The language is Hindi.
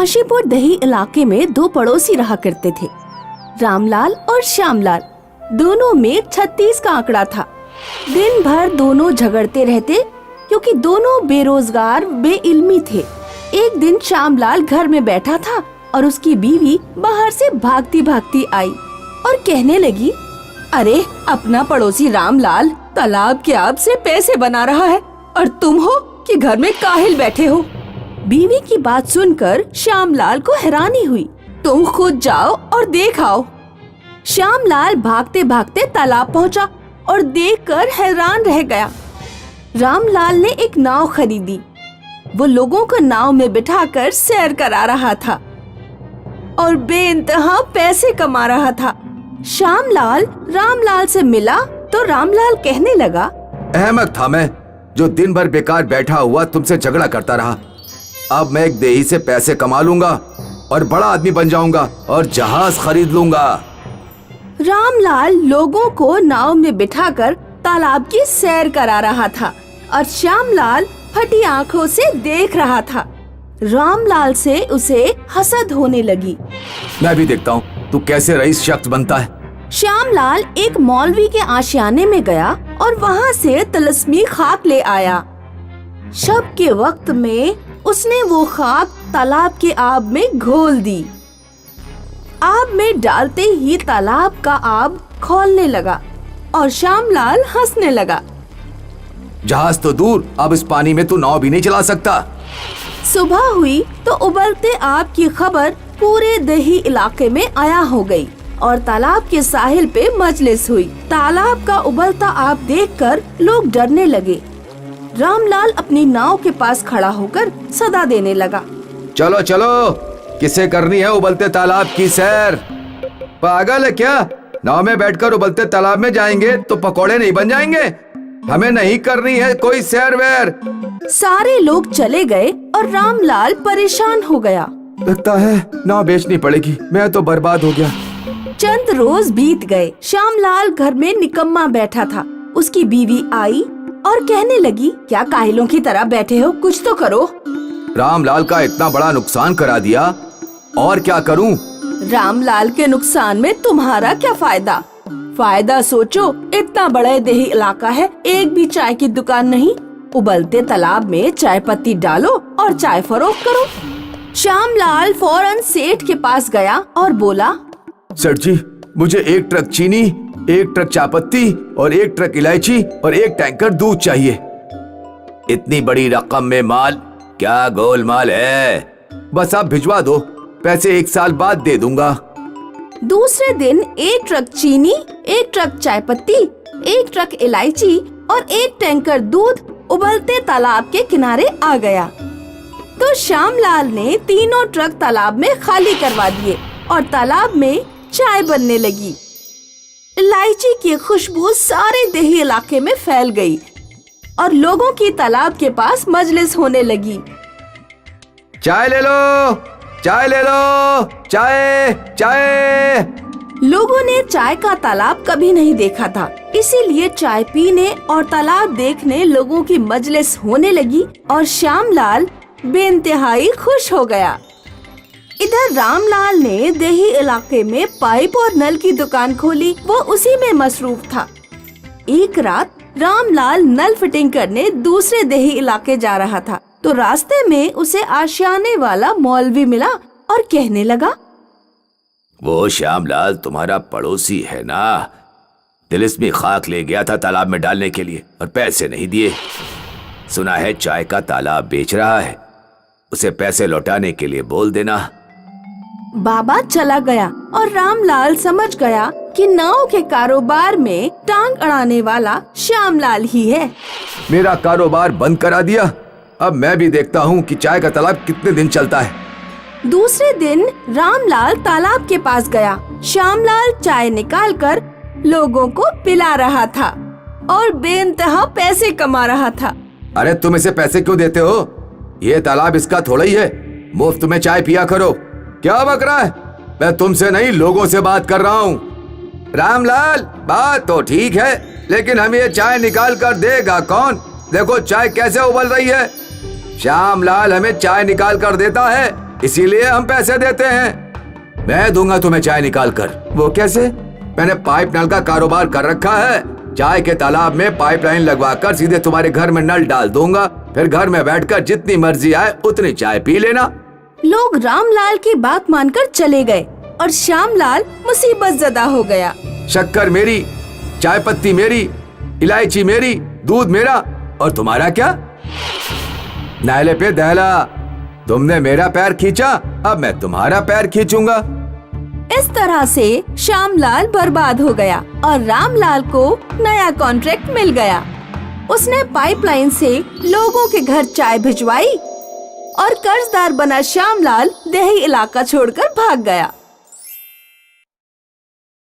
काशीपुर दही इलाके में दो पड़ोसी रहा करते थे, रामलाल और श्यामलाल। दोनों में 36 का आंकड़ा था। दिन भर दोनों झगड़ते रहते क्योंकि दोनों बेरोजगार बेइल्मी थे। एक दिन श्यामलाल घर में बैठा था और उसकी बीवी बाहर से भागती भागती आई और कहने लगी, अरे अपना पड़ोसी रामलाल तालाब के आब से पैसे बना रहा है और तुम हो कि घर में काहिल बैठे हो। बीवी की बात सुनकर श्यामलाल को हैरानी हुई। तुम खुद जाओ और देख आओ। श्यामलाल भागते भागते तालाब पहुंचा और देखकर हैरान रह गया। रामलाल ने एक नाव खरीदी। वो लोगों को नाव में बिठाकर सैर करा रहा था और बेइंतहा पैसे कमा रहा था। श्यामलाल रामलाल से मिला तो रामलाल कहने लगा, अहमक था मैं जो दिन भर बेकार बैठा हुआ तुमसे झगड़ा करता रहा। अब मैं एक देही से पैसे कमा लूंगा और बड़ा आदमी बन जाऊंगा और जहाज खरीद लूंगा। रामलाल लोगों को नाव में बिठाकर तालाब की सैर करा रहा था और श्यामलाल फटी आंखों से देख रहा था। रामलाल से उसे हसद होने लगी। मैं भी देखता हूँ तू कैसे रईस शख्स बनता है। श्यामलाल एक मौलवी के आशियाने में गया और वहाँ से तिलस्मी खाक ले आया। शब के वक्त में उसने वो खाक तालाब के आब में घोल दी। आब में डालते ही तालाब का आब खौलने लगा और श्यामलाल हंसने लगा। जहाज तो दूर, अब इस पानी में तू नाव भी नहीं चला सकता। सुबह हुई तो उबलते आब की खबर पूरे दही इलाके में आया हो गई और तालाब के साहिल पे मजलिस हुई। तालाब का उबलता आब देखकर लोग डरने लगे। रामलाल अपनी नाव के पास खड़ा होकर सदा देने लगा, चलो चलो, किसे करनी है उबलते तालाब की सैर? पागल है क्या? नाव में बैठकर उबलते तालाब में जाएंगे तो पकोड़े नहीं बन जाएंगे? हमें नहीं करनी है कोई सैर वैर। सारे लोग चले गए और रामलाल परेशान हो गया। लगता है नाव बेचनी पड़ेगी, मैं तो बर्बाद हो गया। चंद रोज बीत गए। श्यामलाल घर में निकम्मा बैठा था। उसकी बीवी आई और कहने लगी, क्या काहिलों की तरह बैठे हो, कुछ तो करो। रामलाल का इतना बड़ा नुकसान करा दिया, और क्या करूं? रामलाल के नुकसान में तुम्हारा क्या फायदा? फायदा सोचो, इतना बड़ा देही इलाका है, एक भी चाय की दुकान नहीं। उबलते तालाब में चाय पत्ती डालो और चाय फरोख्त करो। श्यामलाल फौरन सेठ के पास गया और बोला, सेठ जी, मुझे 1 ट्रक चीनी, 1 ट्रक चाय पत्ती और 1 ट्रक इलायची और 1 टैंकर दूध चाहिए। इतनी बड़ी रकम में माल, क्या गोलमाल है? बस आप भिजवा दो, पैसे 1 साल बाद दे दूंगा। दूसरे दिन 1 ट्रक चीनी, 1 ट्रक चाय पत्ती, 1 ट्रक इलायची और 1 टैंकर दूध उबलते तालाब के किनारे आ गया। तो श्यामलाल ने तीनों ट्रक तालाब में खाली करवा दिए और तालाब में चाय बनने लगी। इलायची की खुशबू सारे दही इलाके में फैल गई और लोगों की तालाब के पास मजलिस होने लगी। चाय ले लो, चाय ले लो, चाय चाय। लोगों ने चाय का तालाब कभी नहीं देखा था, इसीलिए चाय पीने और तालाब देखने लोगों की मजलिस होने लगी और श्यामलाल बेइंतहाई खुश हो गया। इधर रामलाल ने देही इलाके में पाइप और नल की दुकान खोली। वो उसी में मसरूफ था। एक रात रामलाल नल फिटिंग करने दूसरे देही इलाके जा रहा था तो रास्ते में उसे आशियाने वाला मौलवी मिला और कहने लगा, वो श्यामलाल तुम्हारा पड़ोसी है ना? तिलिस्मी खाक ले गया था तालाब में डालने के लिए और पैसे नहीं दिए। सुना है चाय का तालाब बेच रहा है, उसे पैसे लौटाने के लिए बोल देना। बाबा चला गया और रामलाल समझ गया कि नाव के कारोबार में टांग अड़ाने वाला श्यामलाल ही है। मेरा कारोबार बंद करा दिया, अब मैं भी देखता हूँ कि चाय का तालाब कितने दिन चलता है। दूसरे दिन रामलाल तालाब के पास गया। श्यामलाल चाय निकालकर लोगों को पिला रहा था और बेइंतहा पैसे कमा रहा था। अरे तुम इसे पैसे क्यों देते हो? ये तालाब इसका थोड़ा ही है, मुफ्त में चाय पिया करो। क्या बक रहा है? मैं तुमसे नहीं लोगों से बात कर रहा हूँ। रामलाल, बात तो ठीक है, लेकिन हमें ये चाय निकाल कर देगा कौन? देखो चाय कैसे उबल रही है। श्यामलाल हमें चाय निकाल कर देता है इसीलिए हम पैसे देते हैं। मैं दूंगा तुम्हें चाय निकाल कर। वो कैसे? मैंने पाइप नल का कारोबार कर रखा है। चाय के तालाब में पाइपलाइन लगवाकर सीधे तुम्हारे घर में नल डाल दूंगा, फिर घर में बैठकर जितनी मर्जी आए उतनी चाय पी लेना। लोग रामलाल की बात मानकर चले गए और श्यामलाल मुसीबत ज़दा हो गया। शक्कर मेरी, चाय पत्ती मेरी, इलायची मेरी, दूध मेरा, और तुम्हारा क्या? नाले पे दहला, तुमने मेरा पैर खींचा, अब मैं तुम्हारा पैर खींचूंगा। इस तरह से श्यामलाल बर्बाद हो गया और रामलाल को नया कॉन्ट्रैक्ट मिल गया। उसने पाइपलाइन से लोगों के घर चाय भिजवाई और कर्जदार बना श्यामलाल देही इलाका छोड़कर भाग गया।